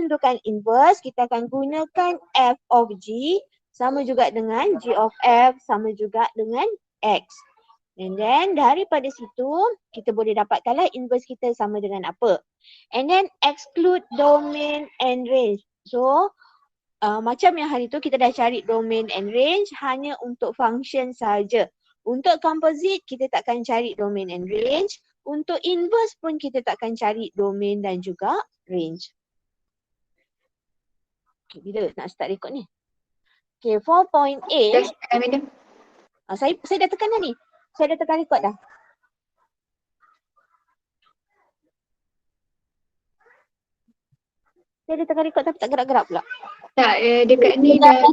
menentukan inverse, kita akan gunakan f of g sama juga dengan g of f sama juga dengan x. And then daripada situ kita boleh dapatkanlah inverse kita sama dengan apa. And then exclude domain and range. So macam yang hari tu kita dah cari domain and range hanya untuk function saja. Untuk composite kita takkan cari domain and range. Untuk inverse pun kita takkan cari domain dan juga range. Okay, bila nak start record ni? Okay, 4.8. Saya dah tekan dah ni. Saya dah tekan record dah. Saya dah tekan record tapi tak gerak-gerak pula. Tak, dekat ni dah.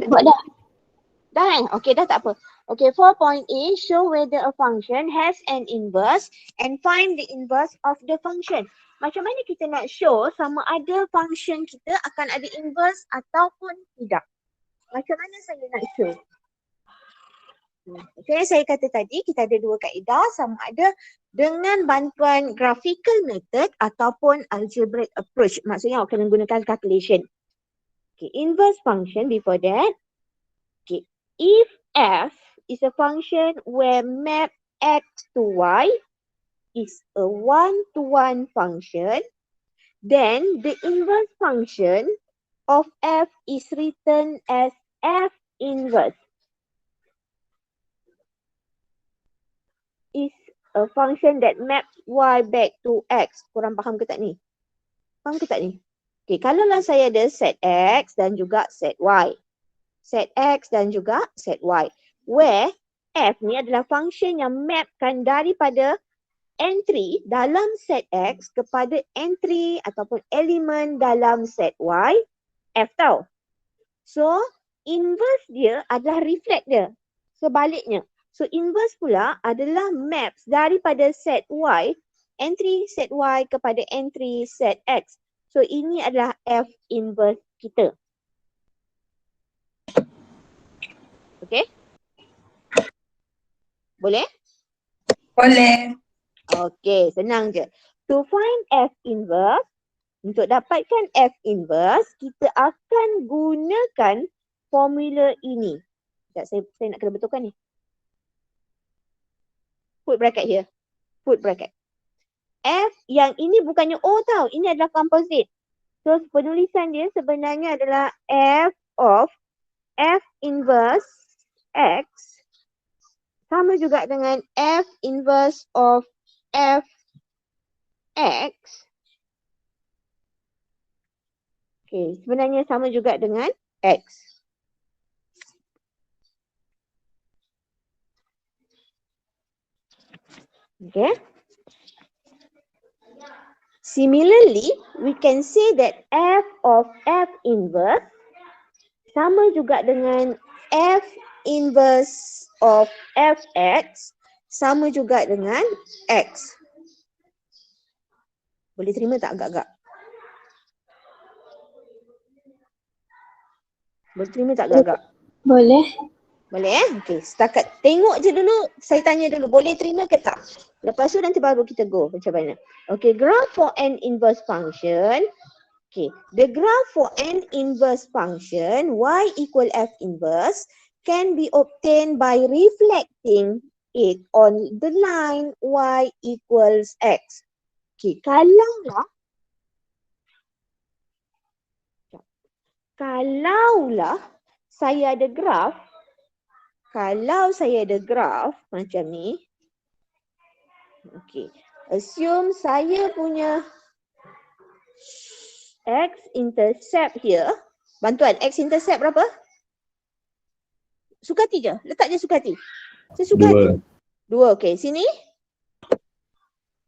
Dah kan? Okay, dah tak apa. Okay, 4.8, show whether a function has an inverse and find the inverse of the function. Macam mana kita nak show sama ada function kita akan ada inverse ataupun tidak? Macam mana saya nak show? Okay, saya kata tadi kita ada dua kaedah sama ada dengan bantuan graphical method ataupun algebraic approach. Maksudnya awak kena gunakan calculation. Okay, inverse function before that. Okay, if f is a function where map x to y is a one-to-one function, then the inverse function of f is written as f inverse. Is a function that maps y back to x. Korang faham ke tak ni? Faham ke tak ni? Okay, kalaulah saya ada set x dan juga set y. Set x dan juga set y. Where f ni adalah function yang mapkan daripada entry dalam set x kepada entry ataupun elemen dalam set y. F tau. So, inverse dia adalah reflect dia. Sebaliknya. So inverse pula adalah maps daripada set y, entry set y kepada entry set x. So ini adalah f inverse kita. Okay? Boleh? Boleh. Okay, senang je. To find f inverse, untuk dapatkan f inverse, kita akan gunakan formula ini. Sekejap, saya nak kena betulkan ni. Put bracket here. Put bracket. F yang ini bukannya O tau. Ini adalah composite. So penulisan dia sebenarnya adalah F of F inverse X sama juga dengan F inverse of F X. Okay, sebenarnya sama juga dengan X. Okay. Similarly, we can say that f of f inverse sama juga dengan f inverse of fx sama juga dengan x. Boleh terima tak agak-agak? Boleh terima tak agak-agak? Boleh. Boleh Okey, setakat tengok je dulu. Saya tanya dulu, boleh terima ke tak? Lepas tu nanti baru kita go macam mana. Okey, graph for an inverse function. Okey, the graph for an inverse function y equal f inverse can be obtained by reflecting it on the line y equals x. Okey, kalaulah saya ada graph. Kalau saya ada graf macam ni, okay, assume saya punya x-intercept here, bantuan x-intercept berapa? Sukati je, letak je Sukati. Saya Sukati. Dua, okay, sini.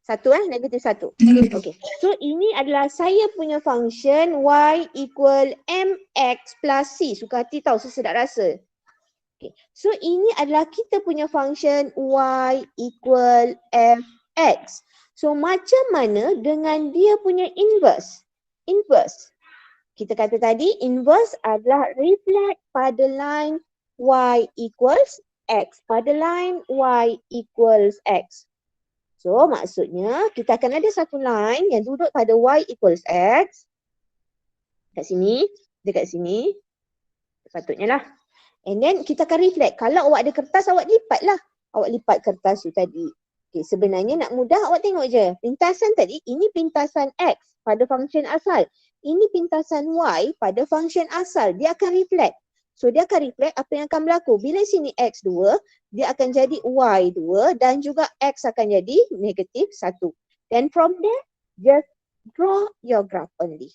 Satu negatif satu. Okay, so ini adalah saya punya function y equal mx plus c. Sukati tahu, saya sedap rasa. Okay. So ini adalah kita punya function y equal fx. So macam mana dengan dia punya inverse? Inverse. Kita kata tadi inverse adalah reflect pada line y equals x. Pada line y equals x. So maksudnya kita akan ada satu line yang duduk pada y equals x. dekat sini. Sepatutnya lah. And then kita akan reflect. Kalau awak ada kertas, awak lipat lah. Awak lipat kertas tu tadi. Okay, sebenarnya nak mudah awak tengok je. Pintasan tadi, ini pintasan X pada function asal. Ini pintasan Y pada function asal. Dia akan reflect. So dia akan reflect apa yang akan berlaku. Bila sini X 2, dia akan jadi Y 2 dan juga X akan jadi negatif 1. Then from there, just draw your graph only.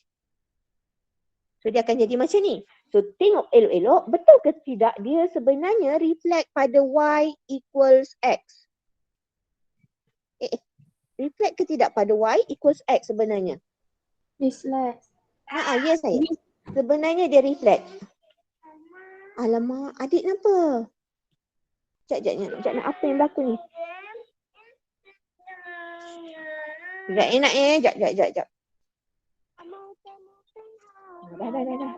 So dia akan jadi macam ni. So tengok elok-elok, betul ke tidak dia sebenarnya reflect pada Y equals X? Reflect ke tidak pada Y equals X sebenarnya? Reflect. Yes saya. Sebenarnya dia reflect. Alamak, adik kenapa? Sekejap nak apa yang berlaku ni? Sekejap nak sekejap. Dah.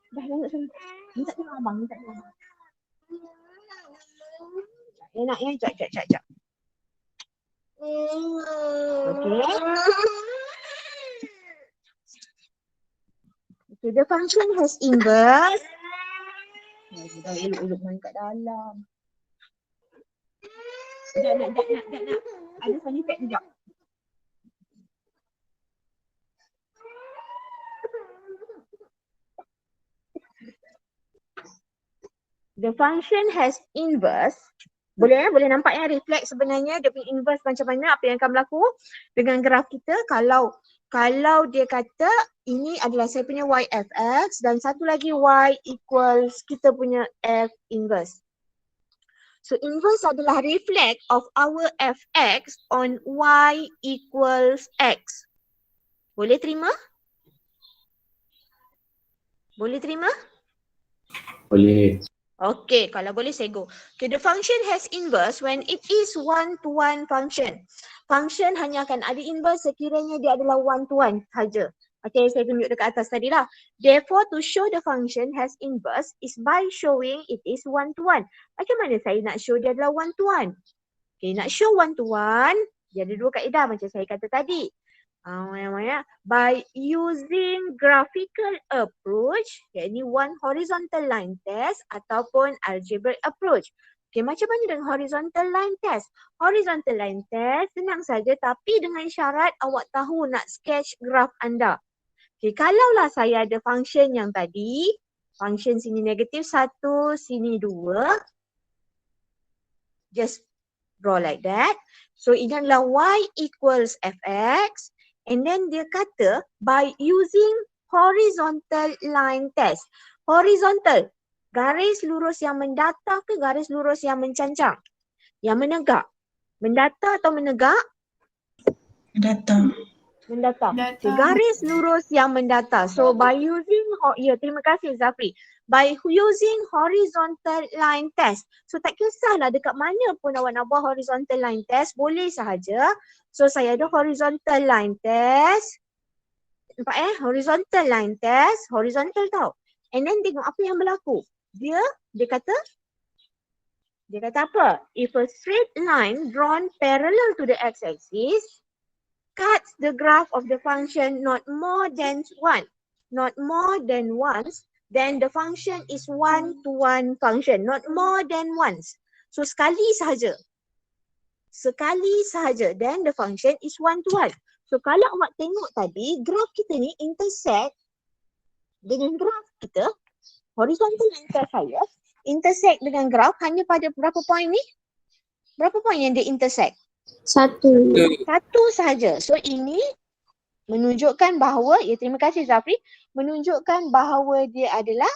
Dah nak sana. Minta tengok abang. Nak sekejap. Okay. Okay, the function has inverse. Dah elok-elok main kat dalam. Sekejap nak. Ada sound effect sekejap. The function has inverse. Boleh nampak yang reflect sebenarnya dia punya inverse macam mana, apa yang akan berlaku dengan graf kita kalau dia kata ini adalah saya punya y fx dan satu lagi y equals kita punya f inverse. So inverse adalah reflect of our fx on y equals x. Boleh terima? Boleh. Okay, kalau boleh saya go. Okay, the function has inverse when it is one-to-one function. Function hanya akan ada inverse sekiranya dia adalah one-to-one saja. Okay, saya tunjuk dekat atas tadi lah. Therefore, to show the function has inverse is by showing it is one-to-one. Macam mana saya nak show dia adalah one-to-one? Okay, nak show one-to-one, dia ada dua kaedah macam saya kata tadi. By using graphical approach, yakni one horizontal line test ataupun algebraic approach. Okay, macam mana dengan horizontal line test? Horizontal line test senang saja tapi dengan syarat awak tahu nak sketch graph anda. Okay, kalaulah saya ada function yang tadi, function sini negatif 1, sini 2, just draw like that. So ini adalah y equals fx. And then dia kata by using horizontal line test. Horizontal, garis lurus yang mendatar ke garis lurus yang mencancang? Yang menegak. Mendatar atau menegak? Mendatar. So, garis lurus yang mendatar. So by using, terima kasih Zafri. By using horizontal line test. So tak kisahlah dekat mana pun awak nak buat horizontal line test, boleh sahaja. So saya ada horizontal line test. Nampak horizontal line test, horizontal tau. And then tengok apa yang berlaku. Dia kata apa? If a straight line drawn parallel to the x-axis cuts the graph of the function not more than once, then the function is one-to-one function, not more than once. So sekali sahaja, then the function is one-to-one. So kalau awak tengok tadi, graf kita ni intersect dengan graf kita, horizontal line test saya, intersect dengan graf hanya pada berapa point ni? Berapa point yang dia intersect? 1. Satu sahaja. So ini menunjukkan bahawa, terima kasih Zafri, menunjukkan bahawa dia adalah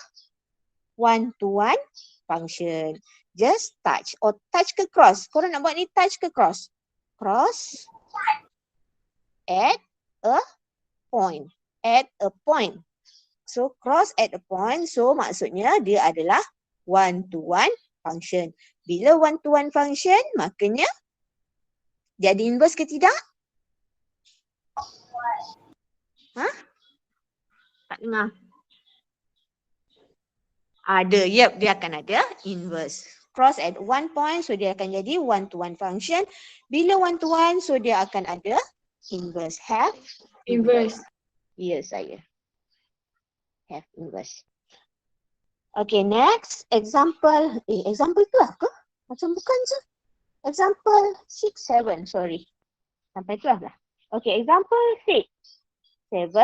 one-to-one function. Just touch or touch ke cross. Korang nak buat ni touch ke cross? Cross at a point. At a point. So cross at a point. So maksudnya dia adalah one-to-one function. Bila one-to-one function, makanya dia ada inverse ke tidak? Tak dengar. Ada, dia akan ada inverse. Cross at one point, so dia akan jadi one-to-one function. Bila one-to-one, so dia akan ada inverse. Have Inverse. Ya, saya. Have inverse. Okay, next example. Example 12 ke? Macam bukan je. Example 6, 7, sorry. Sampai 12 lah. Okay, example 6, 7.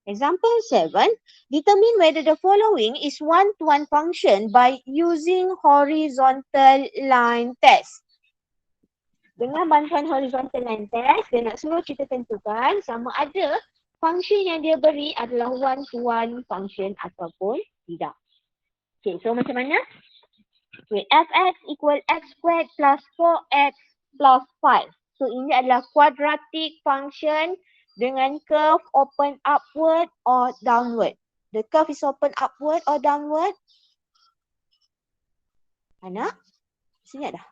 Example 7, determine whether the following is one-to-one function by using horizontal line test. Dengan bantuan horizontal line test, dia nak suruh kita tentukan sama ada function yang dia beri adalah one-to-one function ataupun tidak. Okay, so macam mana? Okay, fx equal x squared plus 4x plus 5. So ini adalah quadratic function dengan curve open upward or downward. The curve is open upward or downward? Anak? Sini ada.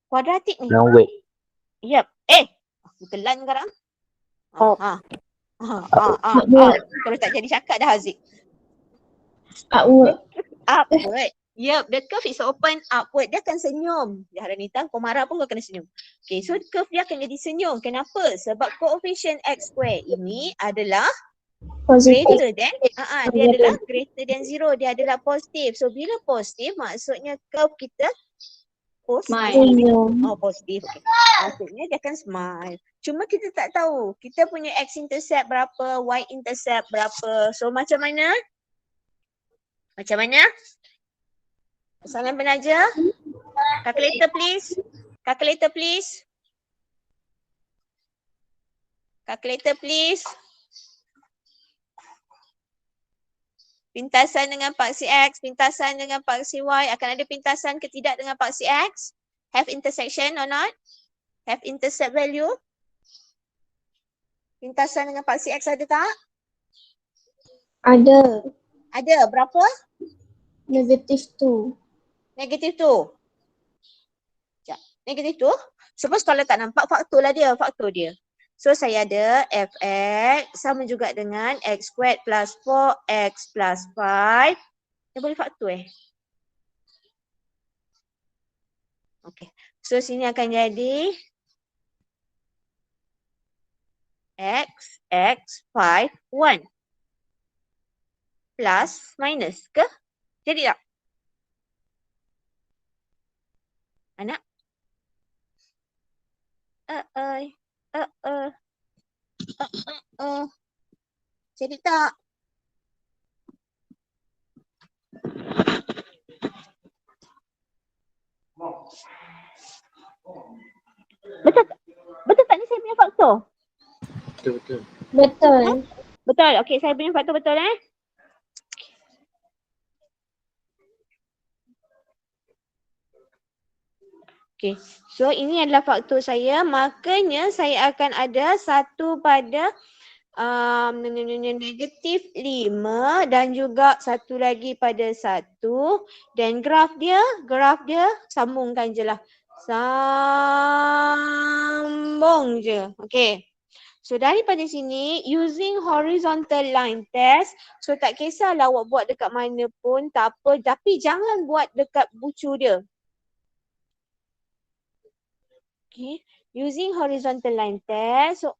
Quadratic ni. Downward. Yep. Aku telan sekarang. Up. Kalau tak jadi cakap dah Haziq. Upward. Upward. Yep, the curve is open upward. Dia akan senyum. Nita, kau marah pun kau kena senyum. Okay, so curve dia akan jadi senyum. Kenapa? Sebab coefficient x square ini adalah Positive. greater than, dia adalah greater than 0. Dia adalah positif. So, bila positif, maksudnya curve kita positif. Senyum. Oh, positif. Okay. Maksudnya dia akan smile. Cuma kita tak tahu. Kita punya x-intercept berapa, y-intercept berapa. So, macam mana? Macam mana? Soalan penaja. Calculator please. Calculator please. Calculator please. Pintasan dengan paksi X, pintasan dengan paksi Y. Akan ada pintasan ke tidak dengan paksi X? Have intersection or not? Have intercept value? Pintasan dengan paksi X ada tak? Ada. Ada. Berapa? Negative 2. Negatif tu. Sekejap. Negatif tu. Suppose kalau tak nampak, faktor lah dia. Faktor dia. So saya ada fx sama juga dengan x squared plus 4x plus 5. Dia boleh faktor Okay. So sini akan jadi x 5 1 plus minus ke? Jadi tak? Anak? Jadi tak? Betul tak? Betul tak ni saya punya faktor? Betul. Betul. Betul. Okey, saya punya faktor betul Okay, so ini adalah faktor saya, makanya saya akan ada 1 pada negatif 5 dan juga satu lagi pada 1 dan graf dia sambungkan je lah. Sambung je. Okay. So daripada sini using horizontal line test, so tak kisahlah awak buat dekat mana pun tak apa, tapi jangan buat dekat bucu dia. Okay, using horizontal line test, so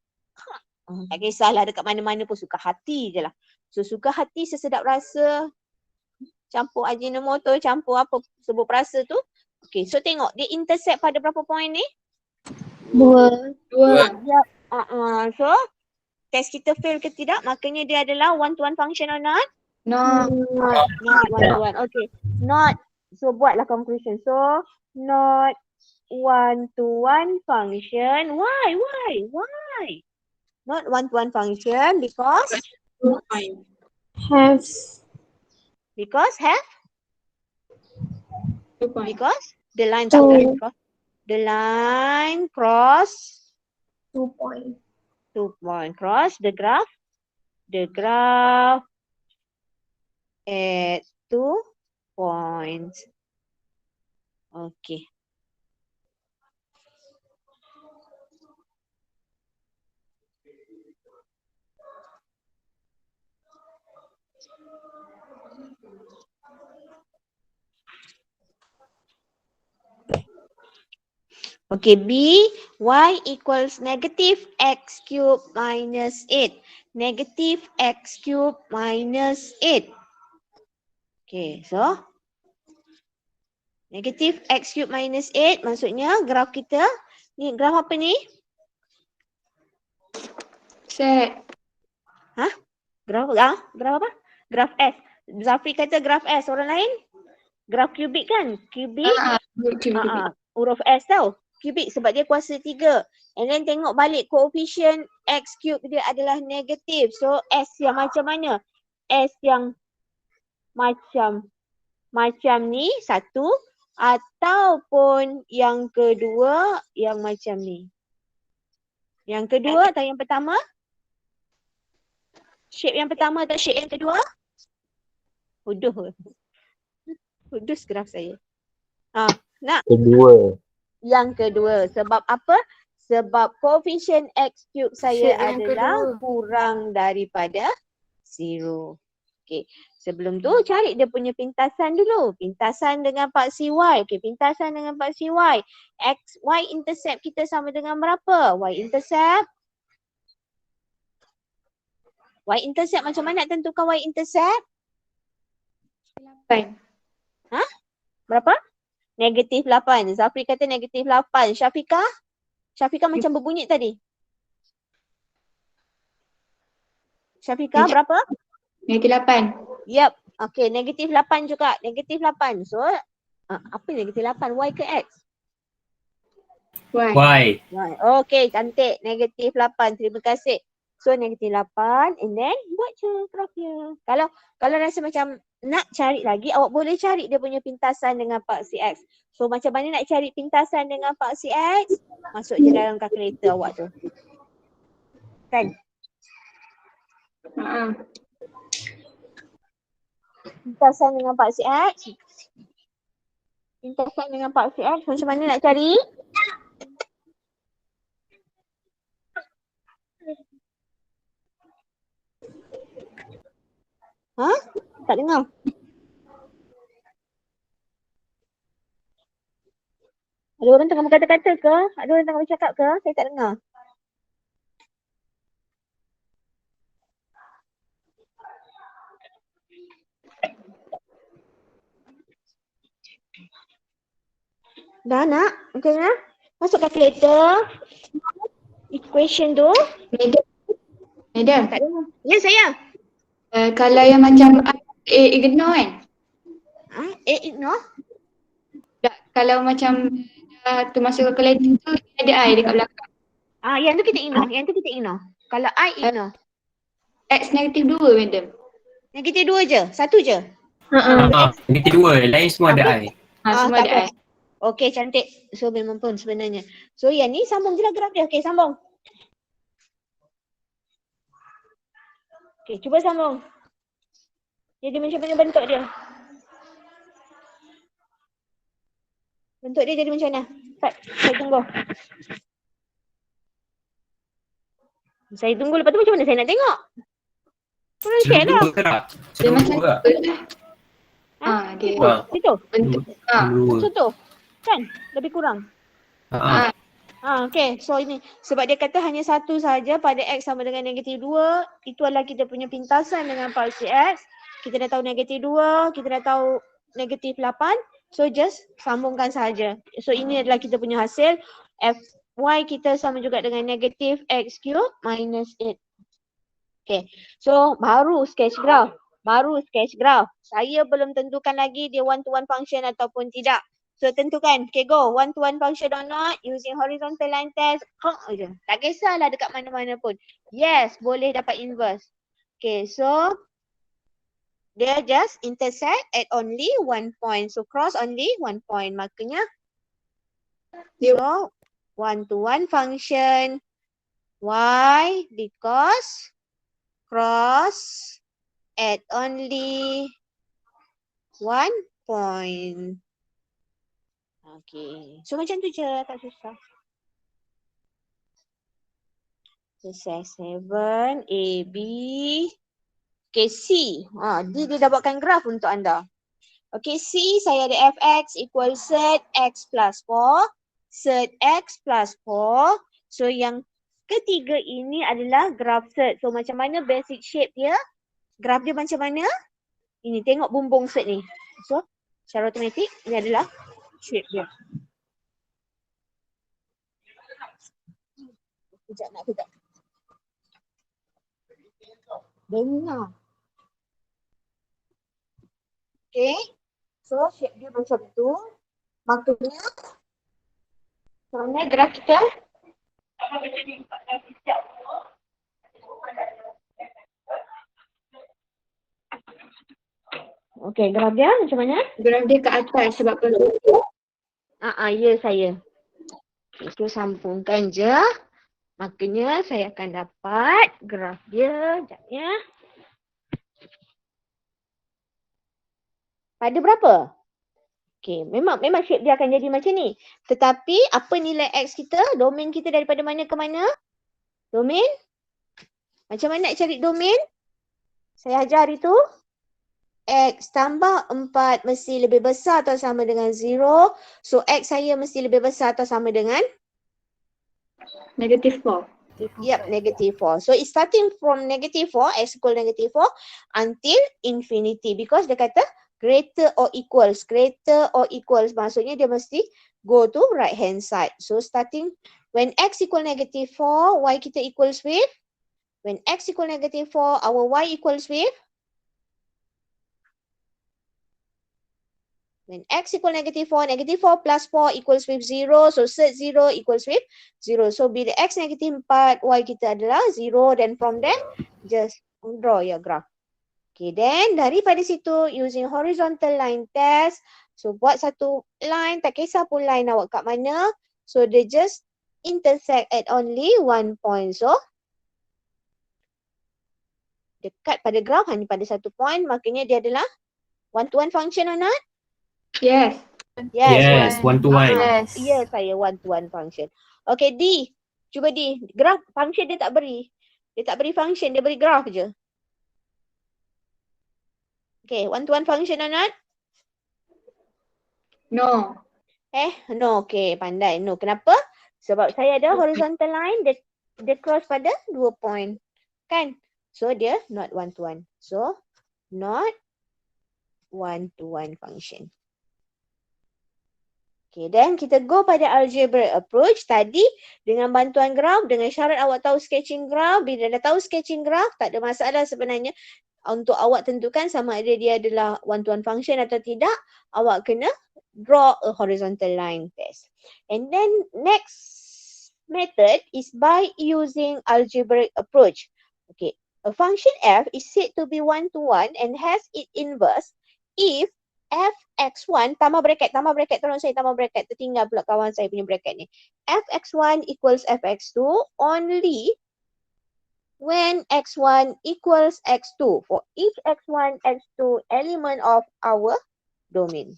tak kisahlah dekat mana-mana pun suka hati je lah. So suka hati sesedap rasa, campur ajinomoto, campur apa sebut rasa tu. Okay, so tengok dia intercept pada berapa point ni? 2. Yep. So test kita fail ke tidak? Makanya dia adalah one-to-one function or not? Not. Not one-to-one. Okay, not. So buatlah conclusion. So not one-to-one function. Why? Not one-to-one function because Have. have because the line Two. tak cross. The line cross 2 point. 2 point cross the graph at 2 points. Okay. Okay, B, y equals negative x cube minus 8. Negative x cube minus 8. Okay, so negative x cube minus 8 maksudnya graf kita, ni graf apa ni? Set. Graf apa? Graf S. Zafri kata graf S, orang lain? Graf kubik kan? Kubik, huruf S tau. Kubik sebab dia kuasa 3. And then tengok balik koefisien x cube dia adalah negatif. So S yang macam mana? S yang macam ni satu ataupun yang kedua yang macam ni. Yang kedua atau yang pertama? Shape yang pertama atau shape yang kedua? Huduh. Hudus graf saya. Nak? Kedua. Yang kedua. Sebab apa? Sebab koefisien x cube saya Shape yang adalah kedua. kurang daripada 0. Okey. Sebelum tu cari dia punya pintasan dulu. Pintasan dengan paksi y. Okey, pintasan dengan paksi y. Y intercept kita sama dengan berapa? Y intercept macam mana nak tentukan y intercept? 8. Berapa? Negatif 8. Zafri kata negatif 8. Syafiqah? Syafiqah macam berbunyi tadi. Syafiqah berapa? Negatif 8. Yep. Okay, negatif 8 juga. Negatif 8. So, apa negatif 8? Y ke X? Y. Y. Y. Okay, cantik. Negatif 8. Terima kasih. So, negatif 8 and then buat je grafnya. Kalau rasa macam nak cari lagi, awak boleh cari dia punya pintasan dengan paksi X. So, macam mana nak cari pintasan dengan paksi X? Masuk je dalam kalkulator awak tu. Kan? Pintasan dengan paksi X. Pintasan dengan paksi X. Macam mana nak cari? Ha? Tak dengar. Ada orang tengah berkata-kata ke? Ada orang tengah bercakap ke? Saya tak dengar. Dah nak? Macam mana? Masuk kalkulator. Equation tu. Madam. Tak dengar. Ya saya. Kalau yang macam ignore kan? Ignore. Tak, kalau macam tu masuk kalkulator tu ada I dekat belakang. Yang tu kita ignore. Kalau I ignore. X negatif 2 madam. Negatif 2 je. Satu je. Negatif 2. Lain semua ada I. Semua tak ada I. Okey, cantik. So memang pun sebenarnya. So yang ni sambung je lah graf dia. Okey, sambung. Okey, cuba sambung. Jadi macam mana bentuk dia? Bentuk dia jadi macam mana? Cepat, saya tunggu. Saya tunggu, lepas tu macam mana saya nak tengok? Korang share lah. Celur ke tak? Dia macam Celur ke? dia Situ. bentuk. Macam tu. Kan? Lebih kurang. Okey. So ini sebab dia kata hanya satu saja pada X sama dengan negatif 2. Itu adalah kita punya pintasan dengan paksi X. Kita dah tahu negatif 2. Kita dah tahu negatif 8. So just sambungkan sahaja. So ini adalah kita punya hasil. Fy kita sama juga dengan negatif X cube minus 8. Okay. So baru sketch graph. Saya belum tentukan lagi dia one to one function ataupun tidak. So tentukan. Okay, go. One to one function or not using horizontal line test. Je. Tak kisahlah dekat mana-mana pun. Yes, boleh dapat inverse. Okay, so dia just intersect at only 1 point. So cross only 1 point. Makanya so one to one function y because cross at only 1 point. Okay. So macam tu je, tak susah. Selesai 7, A, B. Okay, C. D dia dah buatkan graf untuk anda. Okay, C saya ada fx equal set x plus 4. Set X plus 4. So yang ketiga ini adalah graph set. So macam mana basic shape dia? Graph dia macam mana? Ini tengok bumbung set ni. So secara automatik ini adalah shape dia. Kejap nak kejap. Dengar. Okay. So shape dia macam tu. Maknanya macam mana graf kita? Okay, graf dia macam mana? Graf dia ke atas sebab perlu. Ya saya. Itu sambungkan je. Maknanya saya akan dapat graf dia. Sekejap ya. Pada berapa? Okay, memang shape dia akan jadi macam ni. Tetapi apa nilai X kita? Domain kita daripada mana ke mana? Domain? Macam mana nak cari domain? Saya ajar itu. X tambah 4 mesti lebih besar atau sama dengan 0. So X saya mesti lebih besar atau sama dengan? Negative 4. Yep, negative 4. So it's starting from negative 4, X equal negative 4 until infinity. Because dia kata greater or equals. Greater or equals maksudnya dia mesti go to right hand side. So starting when X equal negative 4, Y kita equals with? When X equal negative 4, our Y equals with? When X equal negative 4 plus 4 equals with 0. So set 0 equals with 0. So bila X negative 4, Y kita adalah 0. Then from there, just draw your graph. Okay, then daripada situ using horizontal line test. So buat satu line, tak kisah pun line awak kat mana. So they just intersect at only one point. So dekat pada graph hanya pada satu point. Maknanya dia adalah one-to-one function or not? Yes. Yes, one to one. Yes, saya one-to-one function. Okay, D. Cuba D. Graph function dia tak beri. Dia tak beri function, dia beri graph je. Okay, one-to-one function or not? No. No. Okay, pandai. No. Kenapa? Sebab saya ada horizontal line, dia cross pada 2 point. Kan? So, dia not one-to-one. So, not one-to-one function. Okay, then kita go pada algebraic approach. Tadi dengan bantuan graph, dengan syarat awak tahu sketching graph. Bila dah tahu sketching graph, tak ada masalah sebenarnya. Untuk awak tentukan sama ada dia adalah one-to-one function atau tidak, awak kena draw a horizontal line test. And then next method is by using algebraic approach. Okay, a function f is said to be one-to-one and has its inverse if fx1 tambah bracket, tolong saya tambah bracket, tertinggal pula kawan saya punya bracket ni. Fx1 equals fx2 only when x1 equals x2 for each x1, x2 element of our domain.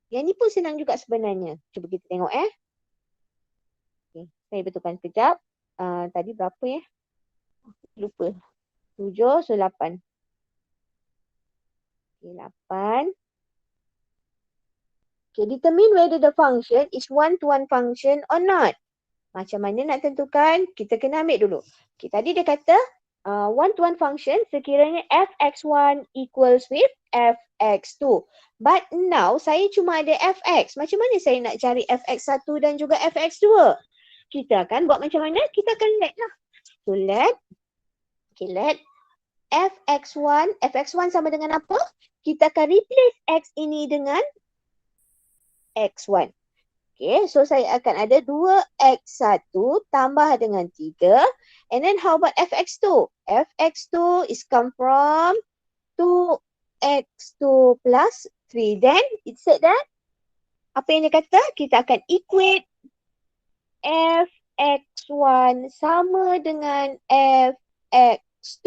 Yang ni pun senang juga sebenarnya. Cuba kita tengok Okay, saya betulkan sekejap. Tadi berapa ya? Lupa. 7, so 8. Okay, 8. Okay, determine whether the function is one-to-one function or not. Macam mana nak tentukan? Kita kena ambil dulu. Okay, tadi dia kata one-to-one function sekiranya fx1 equals with fx2. But now saya cuma ada fx. Macam mana saya nak cari fx1 dan juga fx2? Kita akan buat macam mana? Kita akan let lah. So let fx1 sama dengan apa? Kita akan replace x ini dengan x1. Okay, so saya akan ada 2x1 tambah dengan 3. And then how about fx2? Fx2 is come from 2x2 plus 3. Then it said that, apa yang dia kata? Kita akan equate fx1 sama dengan fx2.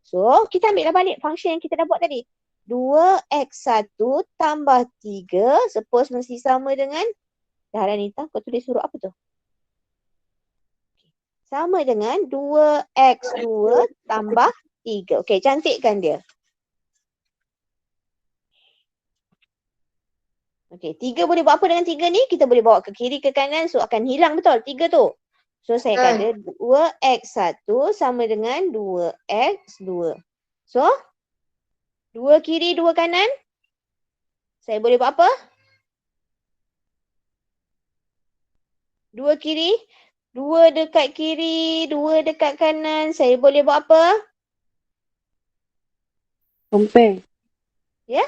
So, kita ambillah balik function yang kita dah buat tadi. 2x1 tambah 3, suppose mesti sama dengan, dah Ranita, kau tulis huruf apa tu? Sama dengan 2x2 tambah 3. Okey, cantikkan dia. Okey, 3 boleh buat apa dengan 3 ni? Kita boleh bawa ke kiri ke kanan, so akan hilang betul 3 tu. So saya akan ada 2x1 sama dengan 2x2. So 2 kiri 2 kanan. Saya boleh buat apa? 2 kiri, 2 dekat kiri, 2 dekat kanan. Saya boleh buat apa? Compare. Ya?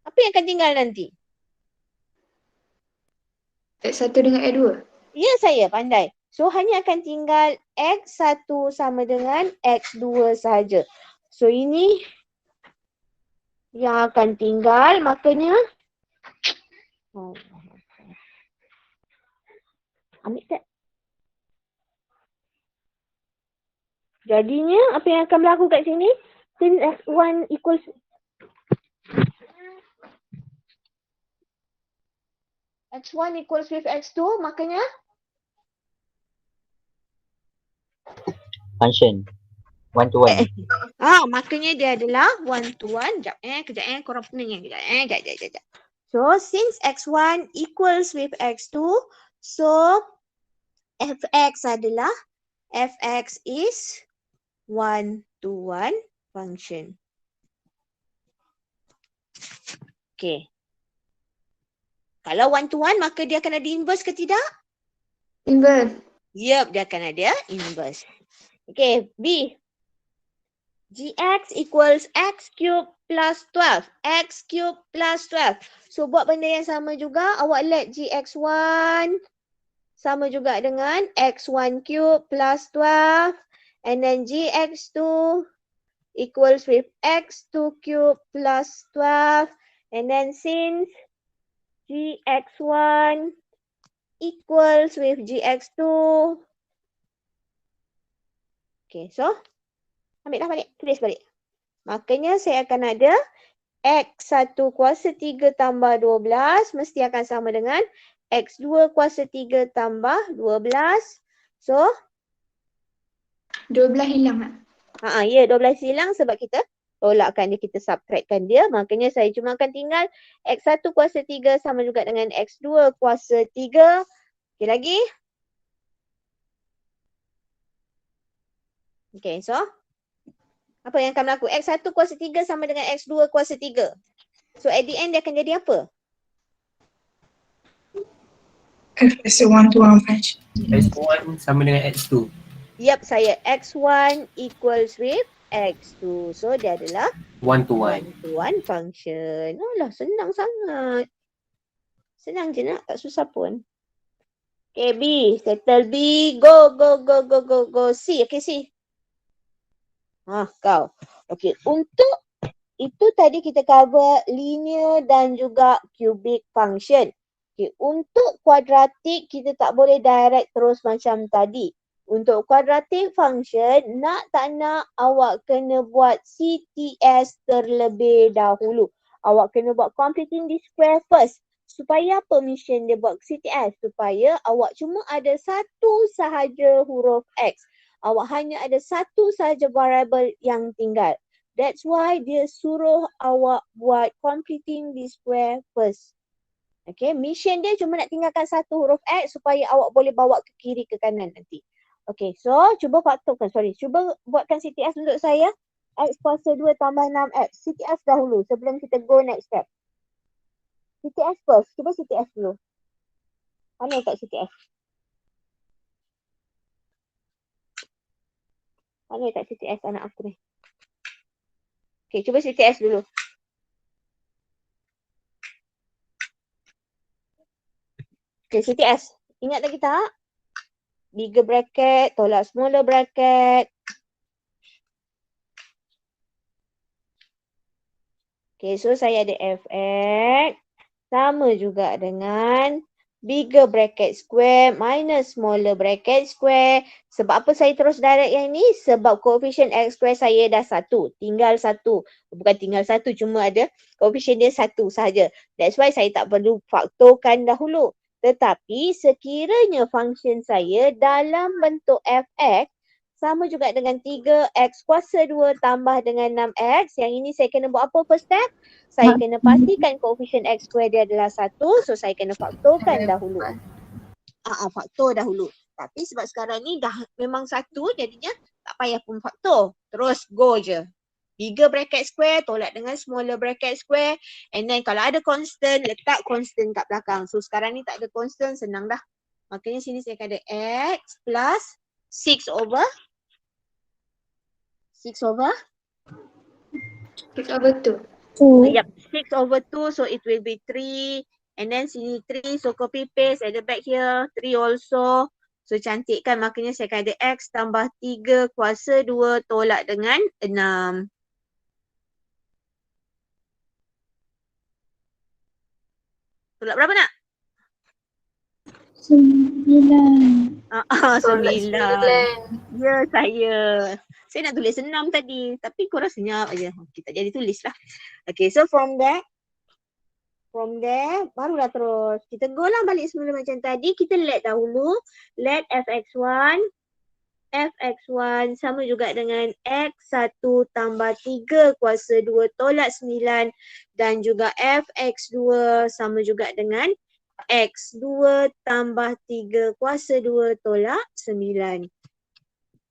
Apa yang akan tinggal nanti? X1 dengan X2. Ya, saya pandai. So hanya akan tinggal X1 sama dengan X2 sahaja. So ini yang akan tinggal, makanya ambil tak? Jadinya apa yang akan berlaku kat sini? Since X1 equals X1 equals with X2, makanya Function. One to one. makanya dia adalah one to one. Kejap korang pening kejap. So since X1 equals with X2, so Fx adalah Fx is one to one function. Okay. Kalau one to one, maka dia akan ada inverse ke tidak? Inverse. Yup, dia akan ada inverse. Okay, B. Gx equals x cube plus 12. X cube plus 12. So, buat benda yang sama juga. Awak let gx1 sama juga dengan x1 cube plus 12. And then gx2 equals with x2 cube plus 12. And then since gx1 equals with gx2. Okay, so ambillah balik, tulis balik. Makanya saya akan ada x1 kuasa 3 tambah 12 mesti akan sama dengan x2 kuasa 3 tambah 12. So, 12 hilang tak? ya 12 hilang sebab kita tolakkan dia, kita subtractkan dia. Makanya saya cuma akan tinggal x1 kuasa 3 sama juga dengan x2 kuasa 3. Okay, lagi? Okay, so apa yang akan berlaku? X1 kuasa 3 sama dengan X2 kuasa 3. So at the end dia akan jadi apa? It's a one-to-one function. X1 sama dengan X2. Yup, saya X1 equals with X2. So dia adalah One to one. one function. Alah, senang sangat. Senang je nak, tak susah pun. Okay, B. Settle B. Go. C. Okay, C. Kau. Okay, untuk itu tadi kita cover linear dan juga cubic function. Okay, untuk kuadratik kita tak boleh direct terus macam tadi. Untuk quadratic function, nak tak nak awak kena buat CTS terlebih dahulu. Awak kena buat completing the square first. Supaya apa mission dia buat CTS? Supaya awak cuma ada satu sahaja huruf X. Awak hanya ada satu sahaja variable yang tinggal. That's why dia suruh awak buat completing the square first. Okay, mission dia cuma nak tinggalkan satu huruf X supaya awak boleh bawa ke kiri ke kanan nanti. Okay, so cuba cuba buatkan CTS untuk saya. X kuasa 2 tambah 6X. CTS dahulu sebelum kita go next step. CTS first. Cuba CTS dulu. Mana letak CTS? Mana letak CTS anak aku ni? Okay, cuba CTS dulu. Okay, CTS. Ingat lagi tak? Bigger bracket, tolak smaller bracket. Okay, so saya ada fx sama juga dengan bigger bracket square minus smaller bracket square. Sebab apa saya terus direct yang ni? Sebab koefisien x square saya dah 1. Tinggal 1. Bukan tinggal 1, cuma ada koefisien dia 1 sahaja. That's why saya tak perlu faktorkan dahulu. Tetapi sekiranya function saya dalam bentuk fx sama juga dengan 3x kuasa 2 tambah dengan 6x. Yang ini saya kena buat apa first step? Saya kena pastikan koefisien x square dia adalah 1. So saya kena faktorkan dahulu. Faktor dahulu. Tapi sebab sekarang ni dah memang 1, jadinya tak payah pun faktor. Terus go je. Bigger bracket square tolak dengan smaller bracket square. And then kalau ada constant, letak constant kat belakang. So sekarang ni tak ada constant, senang dah. Makanya sini saya akan ada x plus 6 over 6 over 6/2. Yep, 6 over 2, so it will be 3. And then sini 3, so copy paste at the back here, 3 also. So cantikkan, makanya saya akan ada x tambah 3 kuasa 2 tolak dengan 6. Tolak berapa nak? 9. 9. Ya, saya. Saya nak tulis 6 tadi, tapi korang senyap aja. Kita jadi tulis lah. Okay, so from there, barulah terus. Kita go lah balik semula macam tadi. Kita let dahulu. Let fx1 sama juga dengan x1 tambah 3 kuasa 2 tolak 9. Dan juga fx2 sama juga dengan x2 tambah 3 kuasa 2 tolak 9.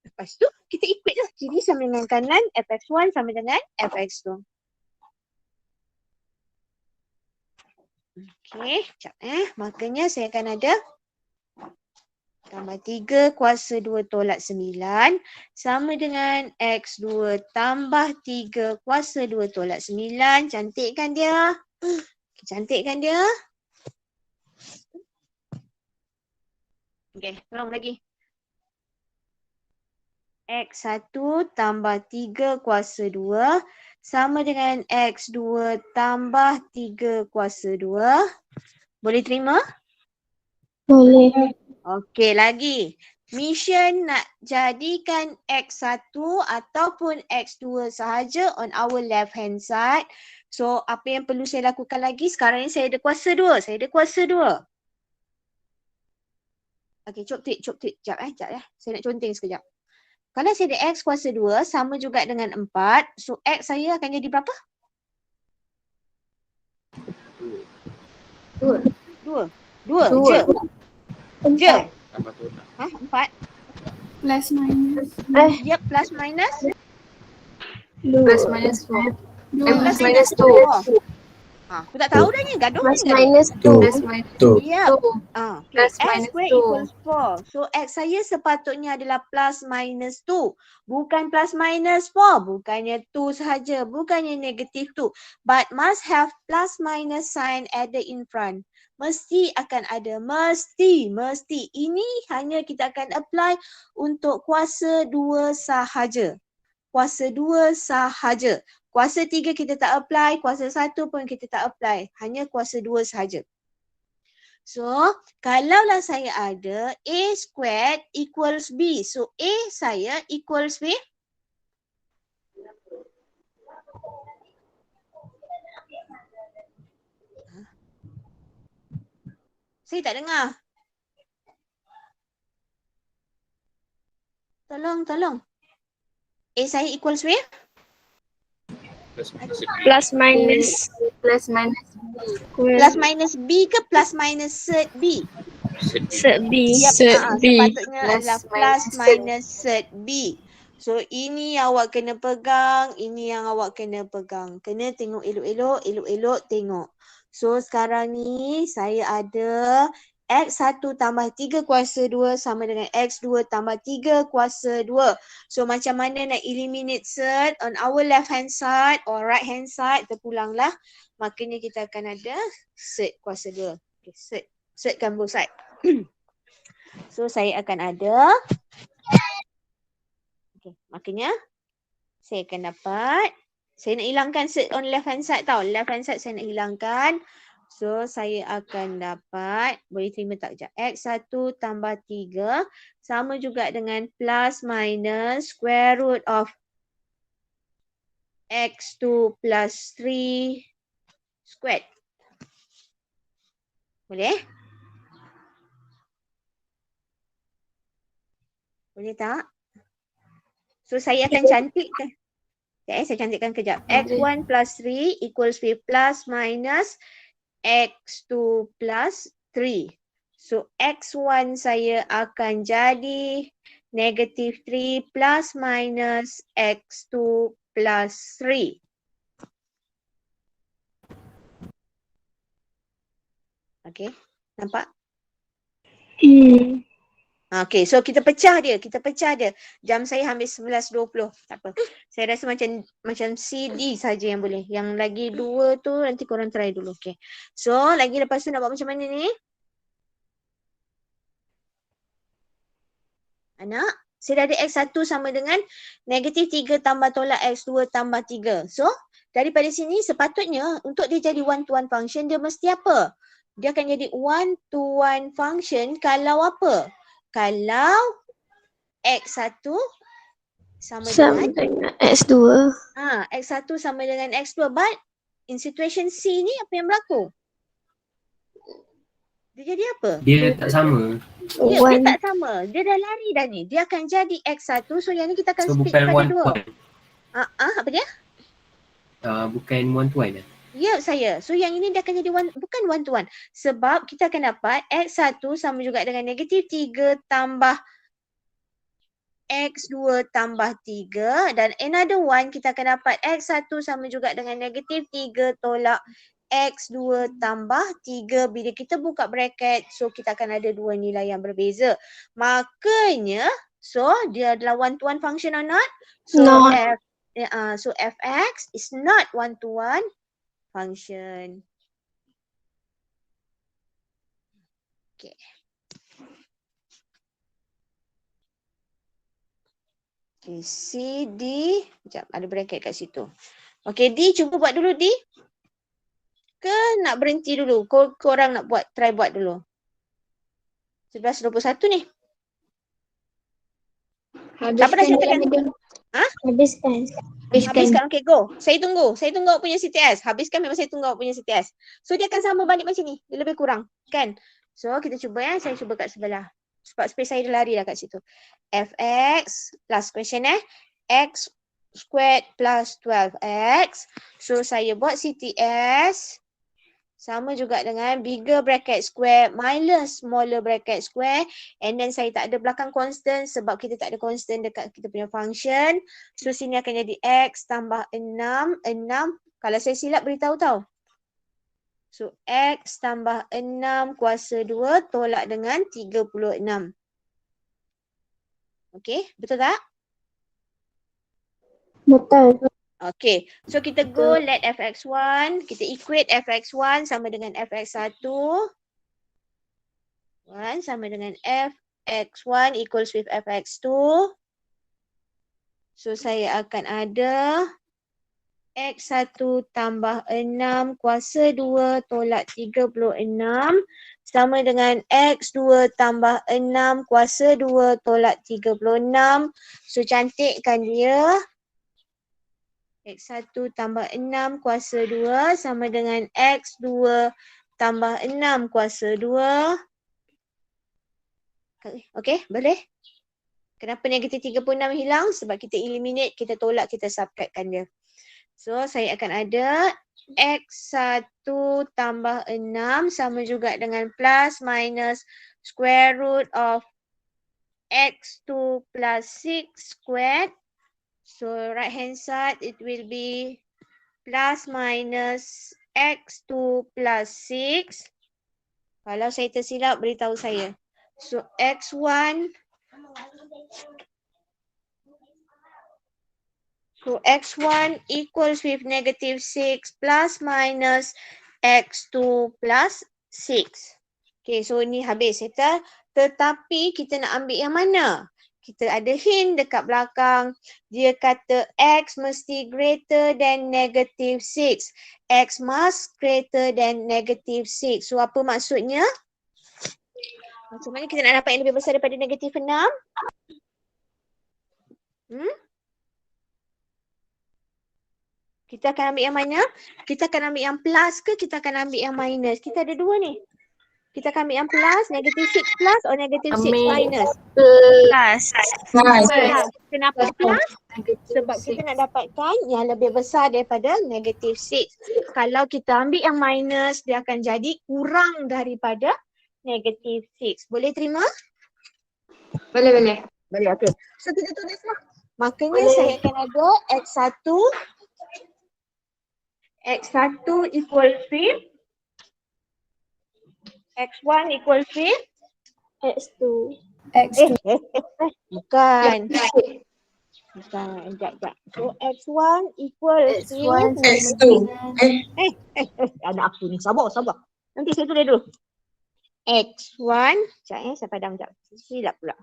Lepas tu kita equate lah. Kiri sama dengan kanan, fx1 sama dengan fx2. Okey, sekejap Makanya saya akan ada tambah 3 kuasa 2 tolak 9 sama dengan x2 tambah 3 kuasa 2 tolak 9. Cantik kan dia? Cantik kan dia? Okey, tolong lagi. X1 tambah 3 kuasa 2 sama dengan X2 tambah 3 kuasa 2. Boleh terima? Boleh. Okey, lagi. Mission nak jadikan X1 ataupun X2 sahaja on our left hand side. So, apa yang perlu saya lakukan lagi? Sekarang ni saya ada kuasa 2. Okey, cop tweet. Sekejap Saya nak conteng sekejap. Kalau saya ada X kuasa 2 sama juga dengan 4. So, X saya akan jadi berapa? 2 je. Je. Ha? 4? Plus minus. Yep, plus minus. Plus minus 4. Plus minus 2. Aku tak tahu dah ni, gaduh Plus ni. minus 2. Plus minus 2. Yep. Plus X minus square 2. equals 4. So, X saya sepatutnya adalah plus minus 2. Bukan plus minus 4. Bukannya 2 sahaja. Bukannya negative 2. But must have plus minus sign added in front. Mesti akan ada. Mesti. Ini hanya kita akan apply untuk kuasa 2 sahaja. Kuasa 2 sahaja. Kuasa 3 kita tak apply, kuasa 1 pun kita tak apply. Hanya kuasa 2 sahaja. So, kalaulah saya ada A squared equals B. So, A saya equals B. Saya tak dengar. Tolong. A saya equals B. Plus minus. Plus minus B ke plus minus set B? set B. Yep, sepatutnya Plus adalah plus minus minus set B. So ini yang awak kena pegang, ini yang awak kena pegang. Kena tengok elok-elok tengok. So sekarang ni saya ada X1 tambah 3 kuasa 2 sama dengan X2 tambah 3 kuasa 2. So macam mana nak eliminate set on our left hand side or right hand side, terpulanglah. Makanya kita akan ada set kuasa 2. Okay, setkan both side. So saya akan ada, okay, makanya saya akan dapat, saya nak hilangkan set on left hand side tau. Left hand side saya nak hilangkan. So saya akan dapat, boleh terima tak sekejap, X1 tambah 3 sama juga dengan plus minus square root of X2 plus 3 squared. Boleh? Boleh tak? So saya akan cantikkan. Saya cantikkan kejap. X1 plus 3 equals with plus minus X2 plus 3. So X1 saya akan jadi negative 3 plus minus X2 plus 3. Okay, nampak? Okay, so kita pecah dia. Jam saya habis 11.20. Tak apa. Saya rasa macam CD saja yang boleh. Yang lagi 2 tu nanti korang try dulu. Okay. So, lagi lepas tu nak buat macam mana ni? Anak, saya dah ada X1 sama dengan negatif 3 tambah tolak X2 tambah 3. So, daripada sini sepatutnya untuk dia jadi one-to-one function, dia mesti apa? Dia akan jadi one-to-one function kalau apa? Kalau X1 sama dengan X2. X1 sama dengan X2. But in situation C ni apa yang berlaku? Dia jadi apa? Dia tak sama. Dia tak sama. Dia dah lari dah ni. Dia akan jadi X1. So yang ni kita akan So split bukan pada one to dua. one. Apa dia? Bukan one to one. Ya, saya. So yang ini dia akan jadi bukan one to one. Sebab kita akan dapat X1 sama juga dengan negatif 3 tambah X2 tambah 3. Dan another one kita akan dapat X1 sama juga dengan negatif 3 tolak X2 tambah 3. Bila kita buka bracket, so kita akan ada dua nilai yang berbeza. Makanya, so dia adalah one-to-one function or not? So, No. So fx is not one-to-one function. Okay. Okay, C, D. Sekejap, ada bracket kat situ. Okay, D cuba buat dulu D. Ke nak berhenti dulu? Korang nak buat, try buat dulu. 11.21 ni. Siapa dah nyatakan? Habiskan. Habiskan. Okay, go. Saya tunggu awak punya CTS. Habiskan, memang saya tunggu awak punya CTS. So, dia akan sama balik macam ni. Dia lebih kurang. Kan? So, kita cuba ya. Saya cuba kat sebelah. Sebab space saya dah lari dah kat situ. Fx, last question X squared plus 12x. So, saya buat CTS. Sama juga dengan bigger bracket square minus smaller bracket square. And then saya tak ada belakang constant sebab kita tak ada constant dekat kita punya function. So sini akan jadi x tambah 6. Kalau saya silap beritahu tau. So x tambah 6 kuasa 2 tolak dengan 36. Okay, betul tak? Betul. Okay, so kita go let fx1, kita equate fx1 sama dengan fx1. 1 sama dengan fx1 equals with fx2. So saya akan ada x1 tambah 6 kuasa 2 tolak 36 sama dengan x2 tambah 6 kuasa 2 tolak 36. So cantikkan dia. X1 tambah 6 kuasa 2 sama dengan X2 tambah 6 kuasa 2. Okay, boleh? Kenapa negatif 36 hilang? Sebab kita eliminate, kita tolak, kita subtractkan dia. So, saya akan ada X1 tambah 6 sama juga dengan plus minus square root of X2 plus 6 squared. So right hand side it will be plus minus x2 plus 6. Kalau saya tersilap beritahu saya. So x1 equals with negative 6 plus minus x2 plus 6. Okay, so ni habis. Tetapi kita nak ambil yang mana? Kita ada hint dekat belakang. Dia kata X mesti greater than negative 6. X must greater than negative 6. So apa maksudnya? Maksudnya kita nak dapat yang lebih besar daripada negatif 6. Kita akan ambil yang mana? Kita akan ambil yang plus ke kita akan ambil yang minus? Kita ada dua ni. Kita akan ambil yang plus, negative 6 plus or negative 6 minus? Plus. Plus. Kenapa plus? Negative Sebab six. kita nak dapatkan yang lebih besar daripada negative 6. Kalau kita ambil yang minus, dia akan jadi kurang daripada negative 6. Boleh terima? Boleh. Boleh, okey. So kita tulislah. Makanya Boleh. saya akan ada X1 equal 5. X1 equal 5. X2. Bukan. Ya. Bukan. Sekejap. So X1 equal X1 X2. anak aku ni. Sabar. Nanti saya tulis dulu. X1. Sekejap saya padam sekejap. Silap pula.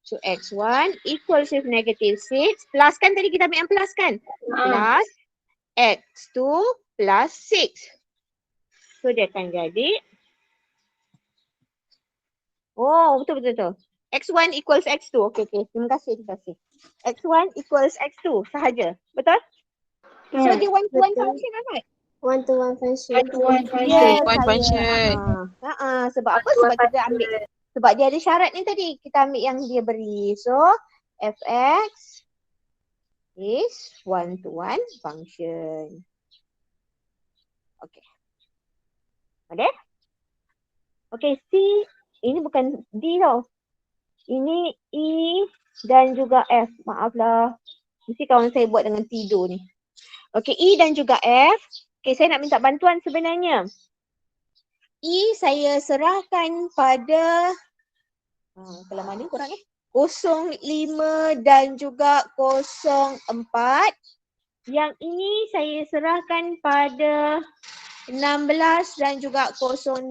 So X1 equals with negative 6. Plus kan tadi kita ambil yang plus kan? Plus X2 plus 6. So dia akan jadi. Oh betul. X1 equals X2. Okay. Terima kasih. X1 equals X2 sahaja. Betul? So dia one to one Betul. function kan? One-to-one function. One function. Yes, One function. Sebab apa? Sebab kita ambil. Sebab dia ada syarat ni tadi. Kita ambil yang dia beri. So, fx is one-to-one function. Okay. Ada? Okay, C. Ini bukan D tau. Ini E dan juga F. Maaflah. Mesti kawan saya buat dengan tidur ni. Okay, E dan juga F. Okay, saya nak minta bantuan sebenarnya. E saya serahkan pada kalau mana korang 05 dan juga 04. Yang ini saya serahkan pada 16 dan juga 06.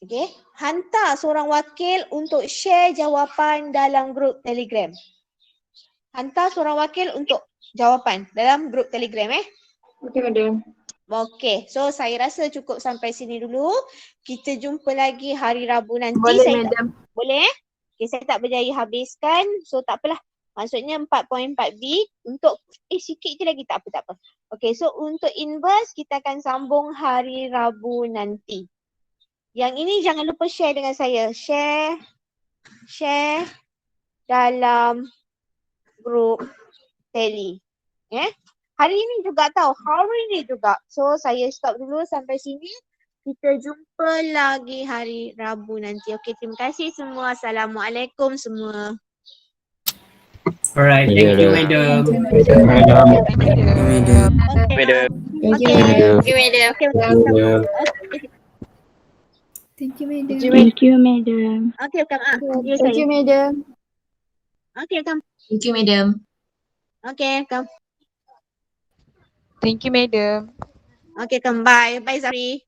Okey, hantar seorang wakil untuk share jawapan dalam grup Telegram. Hantar seorang wakil untuk jawapan dalam grup Telegram Okey, madam. Okey, so saya rasa cukup sampai sini dulu. Kita jumpa lagi hari Rabu nanti. Boleh, Saya madam. Boleh? Okay, saya tak berjaya habiskan. So tak apalah. Maksudnya 4.4 bit untuk sikit je lagi tak apa. Okay, so untuk inverse kita akan sambung hari Rabu nanti. Yang ini jangan lupa share dengan saya. Share dalam grup Tele. Hari ini juga hari ini juga. So saya stop dulu sampai sini. Kita jumpa lagi hari Rabu nanti. Okey, terima kasih semua. Assalamualaikum semua. Alright, thank you, madam. Okey. Thank you, Okay. madam. Thank you, madam. Okey, come ah. Thank you, madam. Okey, come. Thank you, madam. Okey, come. Thank you, madam. Okey, come. Bye. Bye, Zari.